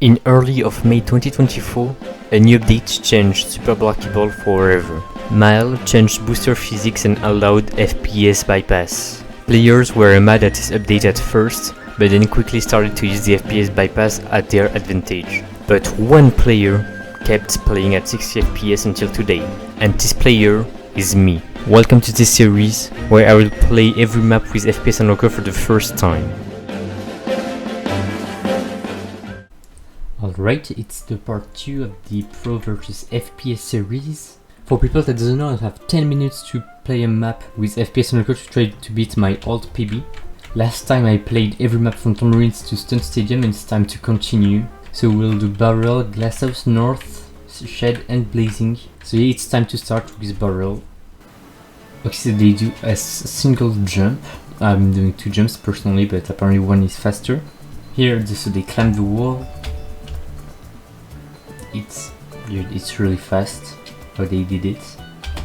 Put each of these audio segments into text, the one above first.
In early of May 2024, a new update changed Super Blockable forever. Mile changed booster physics and allowed FPS bypass. Players were mad at this update at first, but then quickly started to use the FPS bypass at their advantage. But one player kept playing at 60 FPS until today, and this player is me. Welcome to this series, where I will play every map with FPS Unlocker for the first time. Alright, it's the part 2 of the Pro vs FPS series. For people that don't know, I have 10 minutes to play a map with FPS Unlocker to try to beat my old PB. Last time I played every map from Tamarine's to Stunt Stadium, and it's time to continue. So we'll do Barrel, Glasshouse, North, Shed and Blazing. So yeah, it's time to start with Barrel. Okay, so they do a single jump. I'm doing 2 jumps personally, but apparently one is faster. Here, so they climb the wall. It's really fast how they did it.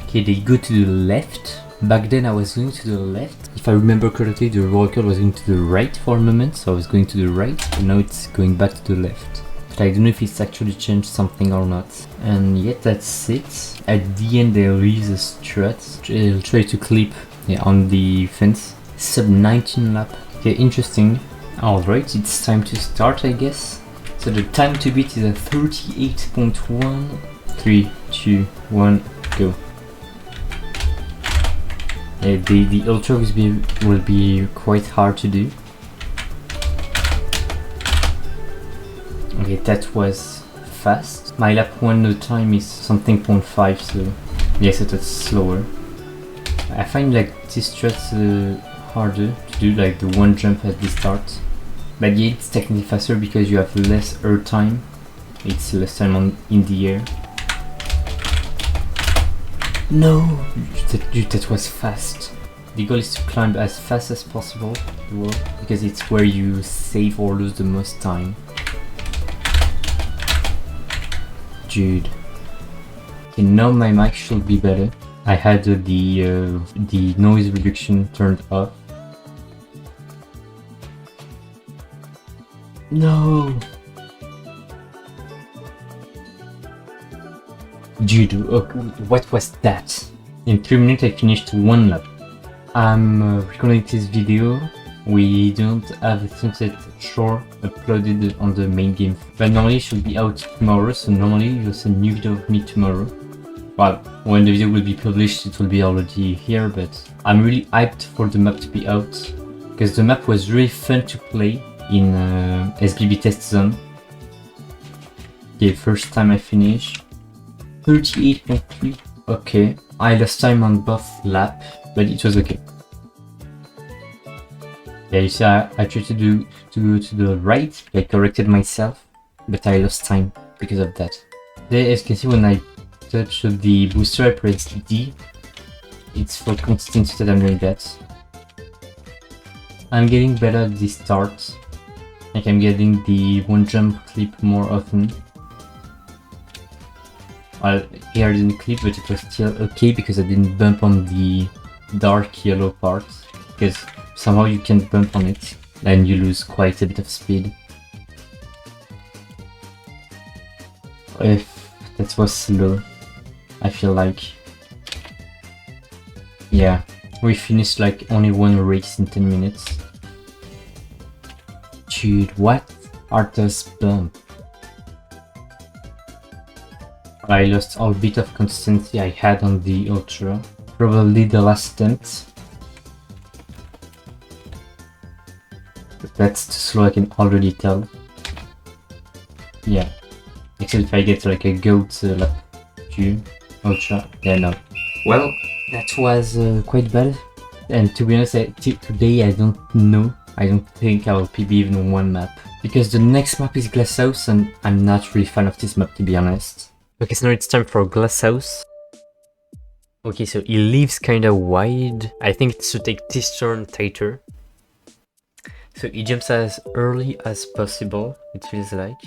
Okay, they go to the left. Back then I was going to the left. If I remember correctly, the roll call was going to the right for a moment, so I was going to the right, but now it's going back to the left. But I don't know if it's actually changed something or not. And yet that's it. At the end they'll use a strut. They'll try to clip on the fence. Sub 19 lap. Okay, interesting. Alright, it's time to start, I guess. So the time to beat is a 38.1. 3, 2, 1, go. The ultra will be quite hard to do. Okay, that was fast. My lap 1 no time is something 0.5, so yes, that's slower. I find like this strut harder to do, like the one jump at the start. But yeah, it's technically faster because you have less air time. It's less time in the air. No! That was fast. The goal is to climb as fast as possible the wall, because it's where you save or lose the most time. Dude. Okay, now my mic should be better. I had the noise reduction turned off. No! Dude, what was that? In 3 minutes I finished 1 lap. I'm recording this video. We don't have the Sunset Shore uploaded on the main game. But normally it should be out tomorrow, so normally you'll see a new video of me tomorrow. Well, when the video will be published it will be already here, but I'm really hyped for the map to be out. Because the map was really fun to play in SBB test zone. Okay, first time I finish. 38.3. Okay, I lost time on both lap, but it was okay. Yeah, you see, I tried to go to the right. I corrected myself, but I lost time because of that. There, as you can see, when I touch the booster, I press D. It's for constant that I'm doing that. I'm getting better at the start. Like I'm getting the one jump clip more often. Well, here I didn't clip, but it was still okay because I didn't bump on the dark yellow part. Because somehow you can bump on it and you lose quite a bit of speed. If that was slow, I feel like. Yeah, we finished like only 1 race in 10 minutes. Dude, what are those bumps? I lost all bit of consistency I had on the ultra. Probably the last attempt. But that's too slow, I can already tell. Yeah. Except if I get like a goat lap 2 ultra. Yeah, no. Well, that was quite bad. And to be honest, today I don't know. I don't think I will PB even 1 map. Because the next map is Glasshouse and I'm not really fan of this map, to be honest. Okay, so now it's time for Glasshouse. Okay, so he leaves kinda wide. I think it should take this turn tighter. So he jumps as early as possible, it feels like.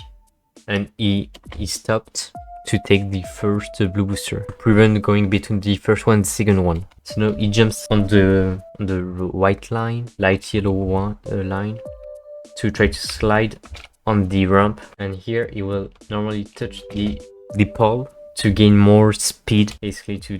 And he stopped to take the first blue booster, prevent going between the first one and the second one. So now he jumps on the white line, light yellow one, line, to try to slide on the ramp, and here it will normally touch the pole to gain more speed, basically to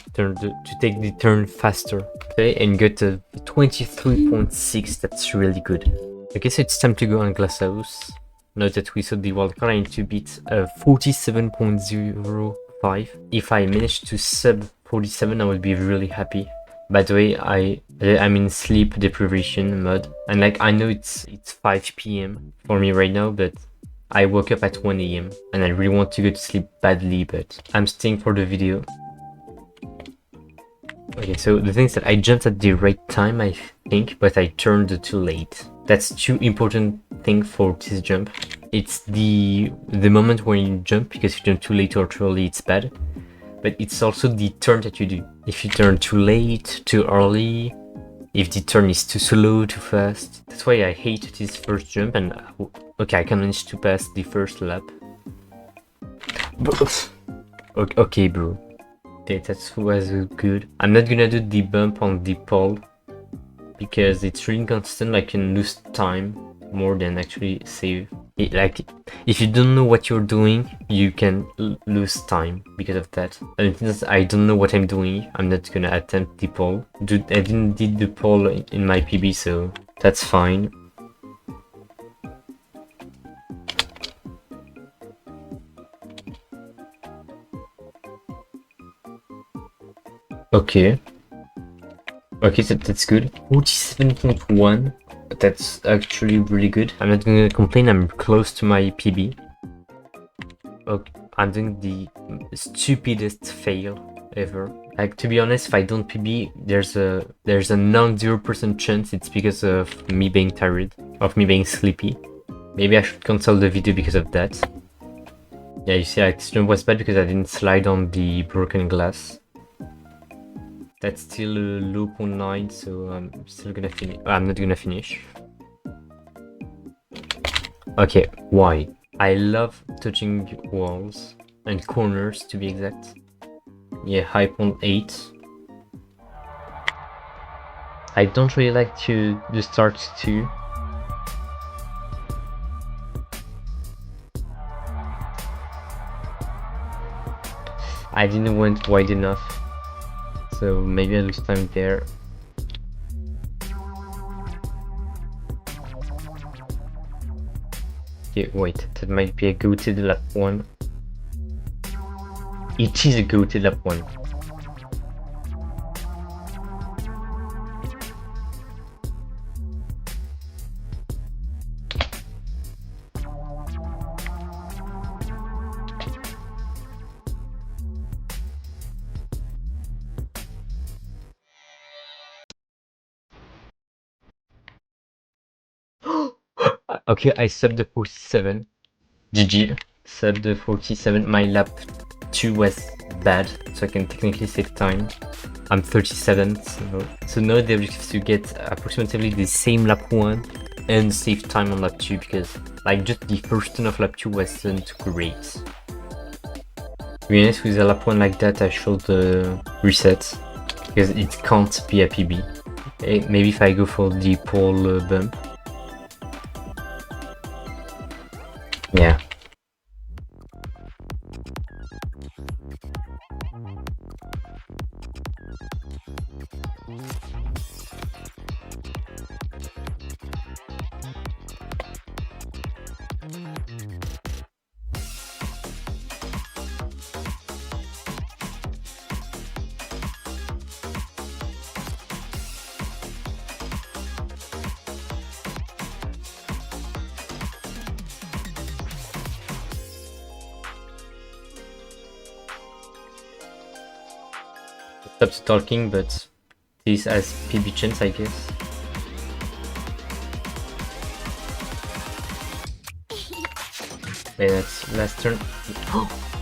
take the turn faster. Okay, and get a 23.6. That's really good. Okay, so it's time to go on Glass House. Now that we saw the wild card, I need to beat 47.05. If I manage to sub 47, I would be really happy. By the way, I'm in sleep deprivation mode, and like I know it's 5 p.m. for me right now, but I woke up at 1 a.m. and I really want to go to sleep badly, but I'm staying for the video. Okay, so the thing is that I jumped at the right time, I think, but I turned too late. That's two important things for this jump. It's the moment when you jump, because if you jump too late or too early, it's bad. But it's also the turn that you do. If you turn too late, too early, if the turn is too slow, too fast. That's why I hate this first jump, and okay, I can manage to pass the first lap. Okay, bro. Okay, that was good. I'm not gonna do the bump on the pole because it's really inconsistent. I can lose time more than actually save. Like, if you don't know what you're doing, you can lose time because of that. And since I don't know what I'm doing, I'm not gonna attempt the pole. Dude, I didn't did the pole in my PB, so that's fine. Okay. Okay, so that's good. 47.1. That's actually really good. I'm not gonna complain, I'm close to my PB. Okay, I'm doing the stupidest fail ever. Like, to be honest, if I don't PB, there's a non-0% chance it's because of me being tired, of me being sleepy. Maybe I should cancel the video because of that. Yeah, you see, like, this jump was bad because I didn't slide on the broken glass. That's still a low 0.9, so I'm still gonna finish. I'm not gonna finish. Okay, why? I love touching walls and corners, to be exact. Yeah, high 0.8. I don't really like to the start too. I didn't went wide enough, so maybe I lose time there. Okay, wait, that might be a goated lap 1. It is a goated lap 1. Okay, I subbed the 47. GG. Subbed the 47. My lap 2 was bad, so I can technically save time. I'm 37th, so now the objective is to get approximately the same lap 1 and save time on lap 2, because like just the first turn of lap 2 wasn't great. To be honest, with a lap 1 like that, I should reset, because it can't be a PB. Maybe if I go for the pole bump. Yeah. Stop talking, but this has PB chance, I guess. Wait, that's last turn.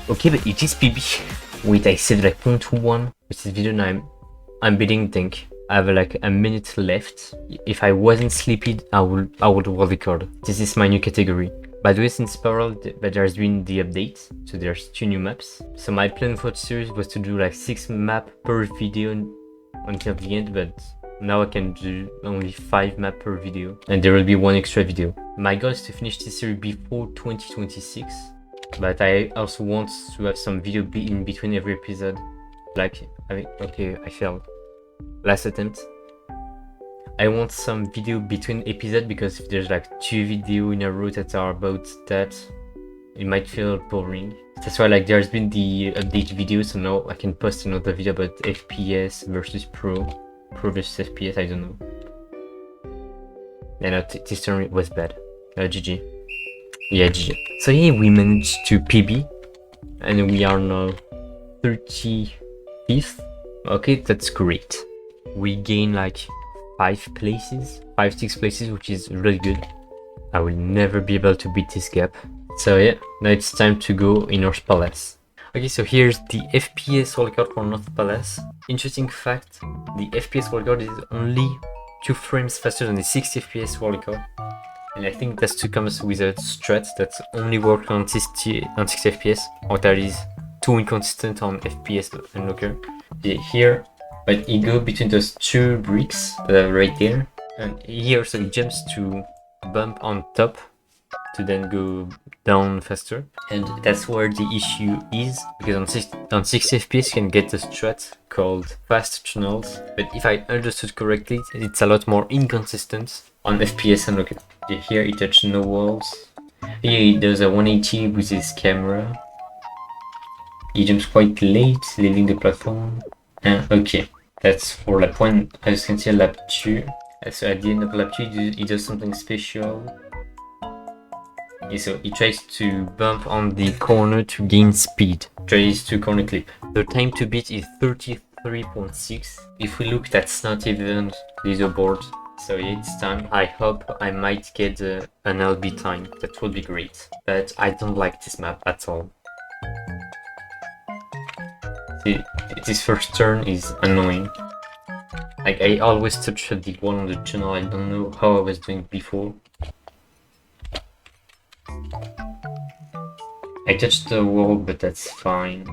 Okay, but it is PB. Wait, I said like 0.1. With this video now, I'm beating Dink. I have like a minute left. If I wasn't sleepy, I would world record. This is my new category. By the way, since Parallel, but there's been the update, so there's 2 new maps. So my plan for the series was to do like 6 maps per video until the end, but Now I can do only 5 maps per video, and there will be 1 extra video. My goal is to finish this series before 2026, but I also want to have some video in between every episode. Like, okay, I failed. Last attempt. I want some video between episodes, because if there's like 2 videos in a row that are about that, it might feel boring. That's why like there's been the update video, so now I can post another video about FPS versus Pro versus FPS, I don't know. And this turn was bad. GG. Yeah, GG. So yeah, we managed to PB, and we are now 35th. Okay, that's great. We gain like 5 places, 5-6 places, which is really good. I will never be able to beat this gap. So yeah, now it's time to go in North Palace. Okay, so here's the FPS wildcard for North Palace. Interesting fact, the FPS wildcard is only 2 frames faster than the 60 FPS wildcard. And I think that's to come with a strat that only works on 60 FPS, or that is too inconsistent on FPS unlocker. Yeah, here, but he goes between those 2 bricks right there, and he also jumps to bump on top to then go down faster, and that's where the issue is, because on 60 FPS you can get the strat called fast tunnels, but if I understood correctly, it's a lot more inconsistent on FPS and look, here he touched no walls, here he does a 180 with his camera, he jumps quite late, leaving the platform, and okay, that's for lap 1, as you can see lap 2, so at the end of lap 2 he does something special. So he tries to bump on the corner to gain speed. Tries to corner clip. The time to beat is 33.6. If we look, that's not even leaderboard. So yeah, it's time. I hope I might get an LB time. That would be great. But I don't like this map at all. See, this first turn is annoying. Like, I always touch the wall on the tunnel. I don't know how I was doing before. I touched the wall, but that's fine.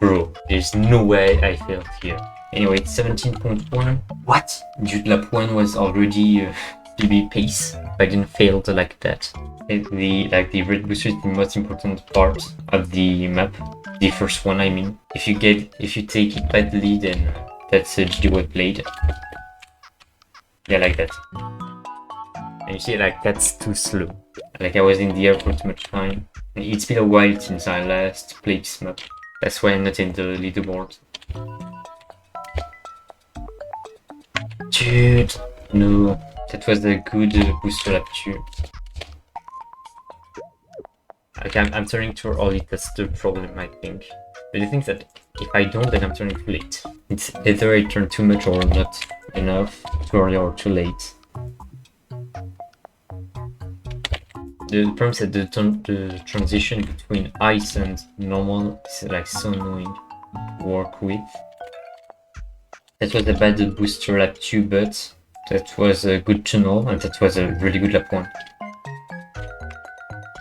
Bro, there's no way I failed here. Anyway, it's 17.1. What? Dude, lap 1 was already PB pace. I didn't fail like that. The red booster is the most important part of the map. The first one, I mean. If you take it badly, then that's GG well played. Yeah, like that. And you see, like, that's too slow. Like, I was in the air for too much time. And it's been a while since I last played this map. That's why I'm not in the leaderboard. Dude, no. That was a good booster lap 2. Okay, I'm turning too early, that's the problem, I think. But the thing is that if I don't, then I'm turning too late. It's either I turn too much or not enough, too early or too late. The problem is that the transition between ice and normal is like so annoying to work with. That was a bad booster lap 2, but that was a good tunnel, and that was a really good lap 1.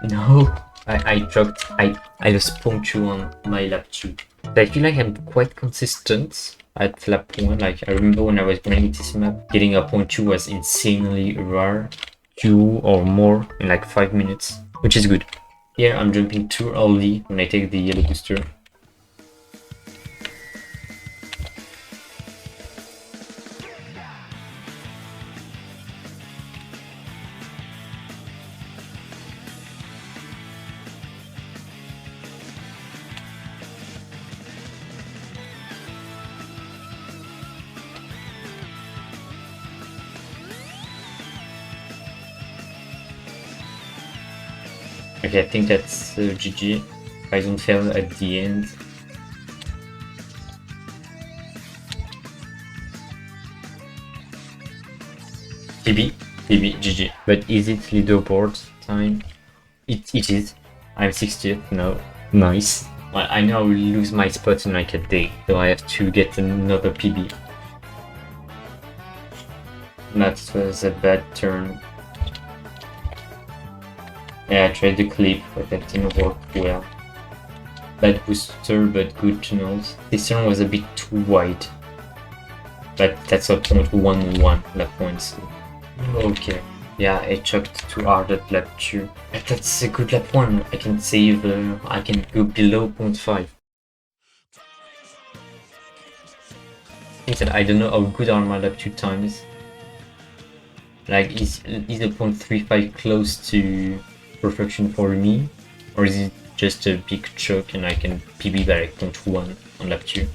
No, I dropped, I lost 0.2 on my lap 2. I feel like I'm quite consistent at lap 1, like I remember when I was playing this map, getting a 0.2 was insanely rare. 2 or more in like 5 minutes, which is good. Here I'm jumping too early when I take the yellow booster. Okay, I think that's GG. If I don't fail at the end. PB, GG. But is it leaderboard time? It is. I'm 60th now. Nice. Well, I know I will lose my spot in like a day, so I have to get another PB. That was a bad turn. Yeah, I tried the clip, but that didn't work well. Bad booster, but good tunnels. This turn was a bit too wide. but that's a 0.11 lap 1, so okay. Yeah, I chucked too hard at lap 2. But that's a good lap 1. I can save, I can go below 0.5. I don't know how good are my lap 2 times. Like, is a 0.35 close to perfection for me? Or is it just a big choke and I can PB by like 0.1 on lap 2?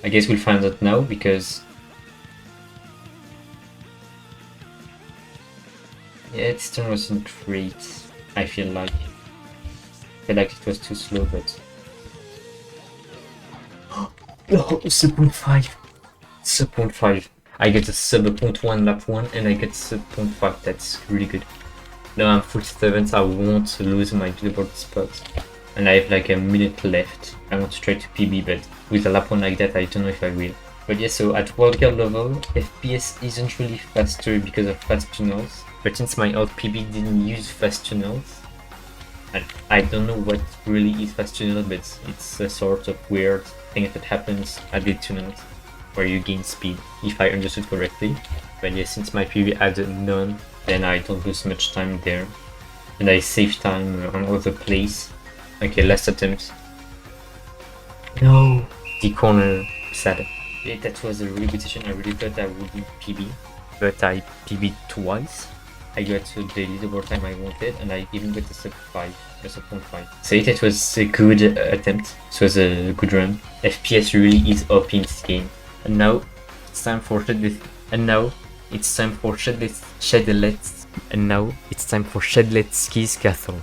I guess we'll find out now because... yeah, this turn wasn't great, I feel like. I feel like it was too slow, but... no, sub 0.5! Sub 0.5. I get a sub 0.1 lap 1 and I get sub 0.5, that's really good. Now I'm full 7th, I won't lose my leaderboard spot. And I have like a minute left. I want to try to PB, but with a lap 1 like that, I don't know if I will. But yeah, so at World Cup level, FPS isn't really faster because of fast tunnels. But since my old PB didn't use fast tunnels, I don't know what really is fast tunnel, but it's a sort of weird thing that happens at the tunnels, where you gain speed, if I understood correctly. But yeah, since my PB had none, then I don't lose much time there. And I save time on other plays. Okay, last attempt. No! The corner, sad. Yeah, that was a really good session. I really thought I wouldn't PB, but I PB'd twice. I got the leaderboard time I wanted, and I even got a sub 5, a sub 0.5. So yeah, that was a good attempt. It was a good run. FPS really is OP in this game. And now it's time for Shedletsky's Castle.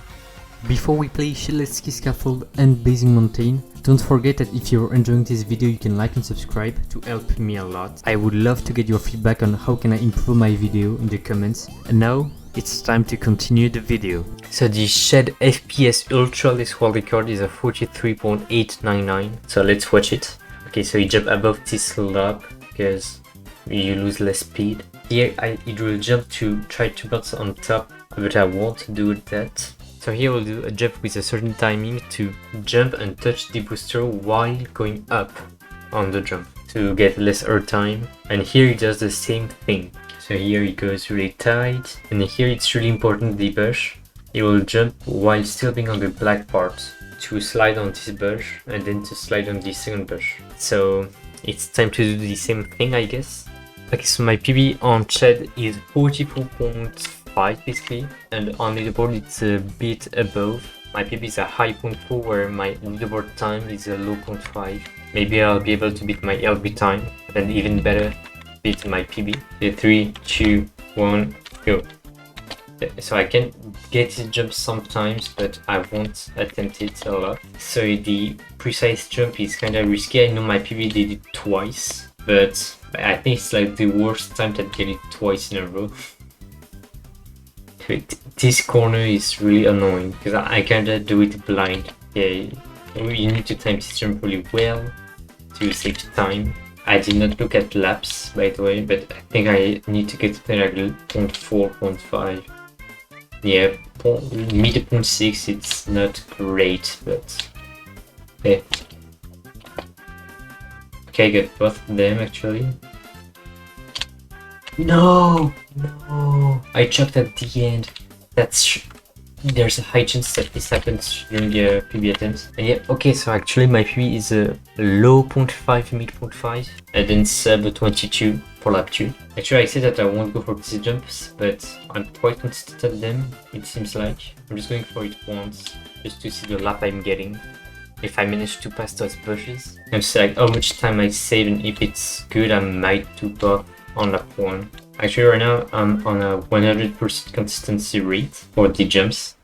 Before we play Shedletsky's Scaffold and Blazing Mountain, don't forget that if you're enjoying this video, you can like and subscribe to help me a lot. I would love to get your feedback on how can I improve my video in the comments. And now it's time to continue the video. So the Shed FPS Ultra world record is a 43.899. So let's watch it. Okay, so you jump above this lap because you lose less speed. Here it will jump to try to bounce on top, but I won't do that. So here we'll do a jump with a certain timing to jump and touch the booster while going up on the jump to get less air time. And here it does the same thing. So here it goes really tight, and here it's really important, the bush. It will jump while still being on the black part to slide on this bush and then to slide on the second bush. So it's time to do the same thing, I guess. Okay, so my PB on Shed is 44.5 basically, and on leaderboard it's a bit above. My PB is a high 0.4 where my leaderboard time is a low 0.5. Maybe I'll be able to beat my LB time, and even better, beat my PB. Okay, 3, 2, 1, go. So I can get this jump sometimes, but I won't attempt it a lot. So the precise jump is kind of risky. I know my PB did it twice, but I think it's like the worst time to get it twice in a row. This corner is really annoying because I kinda do it blind. Yeah, you need to time this jump really well to save time. I did not look at laps, by the way, but I think I need to get something like 0.4, 0.5. Yeah, mid 0.6, it's not great, but yeah. Okay, I got both of them actually. No! No! I chucked at the end. There's a high chance that this happens during the PB attempts. And yeah, okay, so actually my PB is a low 0.5, mid 0.5, and then sub 22 for lap 2. Actually, I said that I won't go for these jumps, but I'm quite consistent at them, it seems like. I'm just going for it once, just to see the lap I'm getting. If I manage to pass those bushes. And see like how much time I save, and if it's good, I might do both on lap 1. Actually, right now I'm on a 100% consistency rate for the jumps.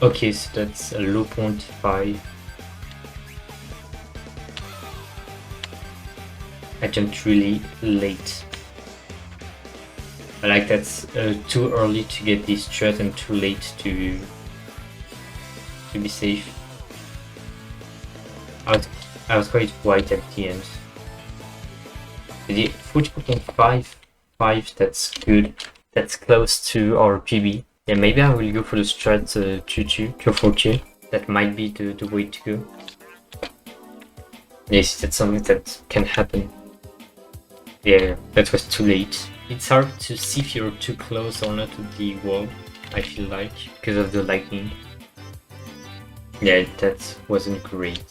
Okay, so that's a low 0.5. I jumped really late. I like that's too early to get this strat and too late to be safe. I was quite white at the end. The 40.55, that's good. That's close to our PB. Yeah, maybe I will go for the strat 2-4K. That might be the way to go. Yes, that's something that can happen. Yeah, that was too late. It's hard to see if you're too close or not to the wall, I feel like, because of the lightning. Yeah, that wasn't great.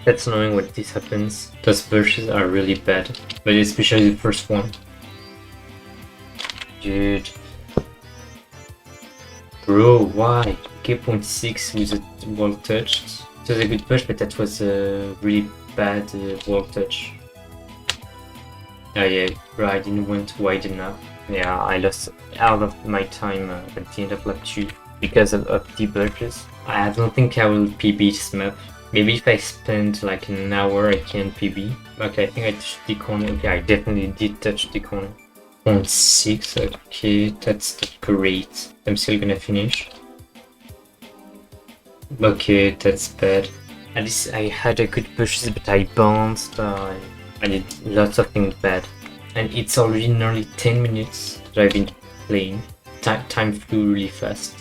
That's annoying when this happens. Those bushes are really bad, but especially the first one. Dude. Bro, why? K.6 with a wall touched. It was a good push, but that was a really bad wall touch. Oh yeah, bro, I didn't went wide enough. Yeah, I lost all of my time at the end of lap 2 because of the bushes. I don't think I will PB this map. Maybe if I spend like an hour I can PB. Okay, I think I touched the corner. Okay, I definitely did touch the corner. 0.6, okay, that's great. I'm still gonna finish. Okay, that's bad. At least I had a good pushes, but I bounced. I did lots of things bad. And it's already nearly 10 minutes that I've been playing. Time flew really fast.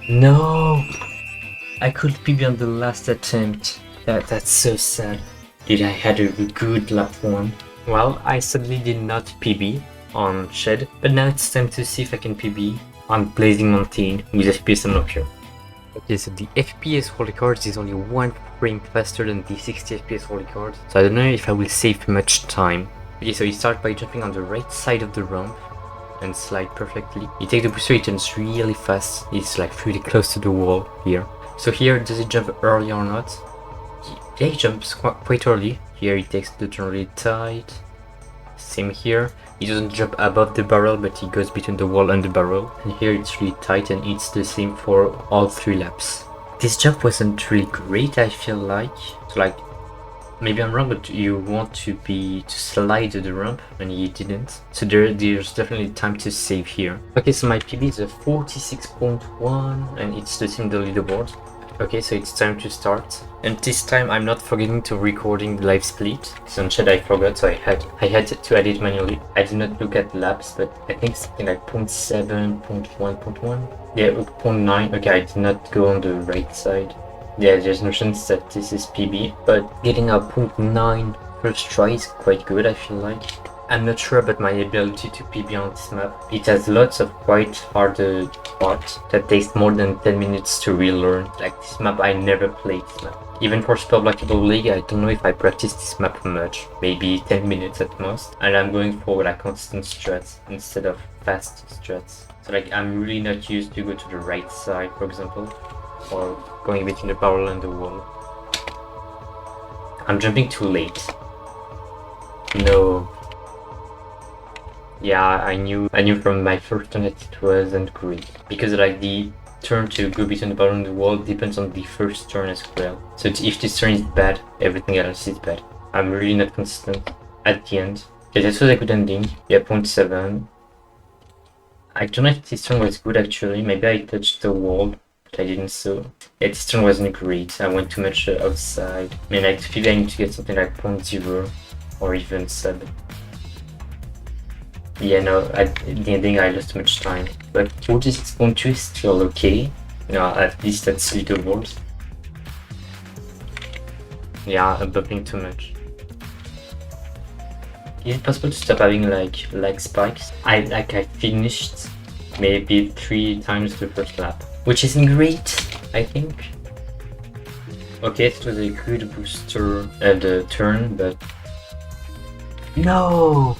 No! I could PB on the last attempt. That's so sad. Dude, I had a good lap 1. Well, I sadly did not PB on Shed, but now it's time to see if I can PB on Blazing Mountain with FPS unlocker. Okay, so the FPS holy card is only 1 frame faster than the 60 FPS holy card, so I don't know if I will save much time. Okay, so you start by jumping on the right side of the ramp and slide perfectly. You take the booster, it turns really fast. It's like really close to the wall here. So here, does it jump early or not? Yeah, it jumps quite early. Here it takes the turn really tight. Same here. He doesn't jump above the barrel, but he goes between the wall and the barrel. And here it's really tight, and it's the same for all 3 laps. This jump wasn't really great, I feel like. So like, maybe I'm wrong, but you want to slide the ramp, and you didn't. So there's definitely time to save here. Okay, so my PB is a 46.1, and it's the same the leaderboard. Okay, so it's time to start. And this time I'm not forgetting to recording the live split. Because on Shed I forgot, so I had to add it manually. I did not look at laps, but I think something like 0.7, 0.1, 0.1. Yeah, 0.9. Okay, I did not go on the right side. Yeah, there's no chance that this is PB, but getting a 0.9 first try is quite good, I feel like. I'm not sure about my ability to PB on this map. It has lots of quite hard parts that takes more than 10 minutes to relearn. Like this map, I never played this map. Even for Super Blackable League, I don't know if I practiced this map much. Maybe 10 minutes at most. And I'm going for like constant strats instead of fast strats. So like I'm really not used to go to the right side, for example, or going between the barrel and the wall. I'm jumping too late. No. Yeah, I knew from my first turn that it wasn't great. Because like the turn to go between the barrel and the wall depends on the first turn as well. So if this turn is bad, everything else is bad. I'm really not consistent at the end. Okay, this was a good ending. Yeah, 0.7. I don't know if this turn was good actually. Maybe I touched the wall, but I didn't, so... Yeah, this turn wasn't great. I went too much outside. I mean, like, maybe I need to get something like 0.0 or even 7. Yeah, no, at the ending I lost too much time. But 46.2 is still okay. You know, at least that's leaderboard. Yeah, I'm bumping too much. Is it possible to stop having like lag spikes? I finished maybe 3 times the first lap, which isn't great, I think. Okay, it was a good booster at the turn, but no,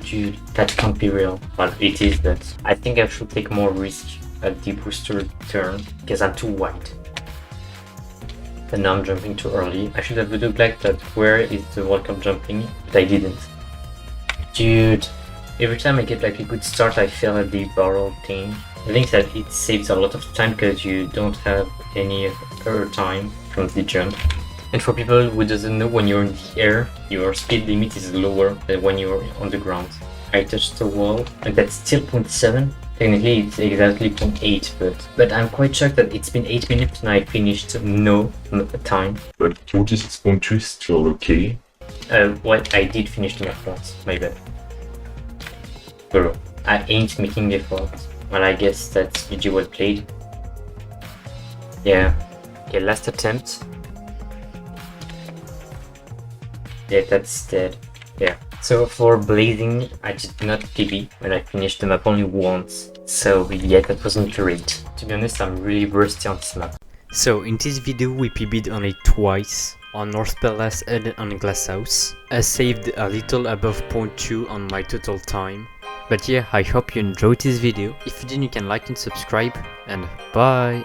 dude, that can't be real. Well, it is, but I think I should take more risk at the booster turn because I'm too wide. And now I'm jumping too early. I should have looked like that. Where is the welcome jumping? But I didn't. Dude, every time I get like a good start, I fail at the barrel thing. I think that it saves a lot of time because you don't have any error time from the jump. And for people who doesn't know, when you're in the air, your speed limit is lower than when you're on the ground. I touched the wall, and that's still 0.7. Technically it's exactly 0.8, but I'm quite shocked that it's been 8 minutes and I finished no time. But 46.2 is still okay. Well, I did finish the map once, my bad. Bro, I ain't making effort. Well, I guess that's GG well played. Yeah. Okay, last attempt. Yeah, that's dead. Yeah. So for blazing, I did not PB when I finished the map only once. So yeah, that wasn't great. To be honest, I'm really rusty on this map. So in this video we PB'd only twice, on North Palace and on Glass House. I saved a little above 0.2 on my total time. But yeah, I hope you enjoyed this video. If you did, you can like and subscribe, and bye!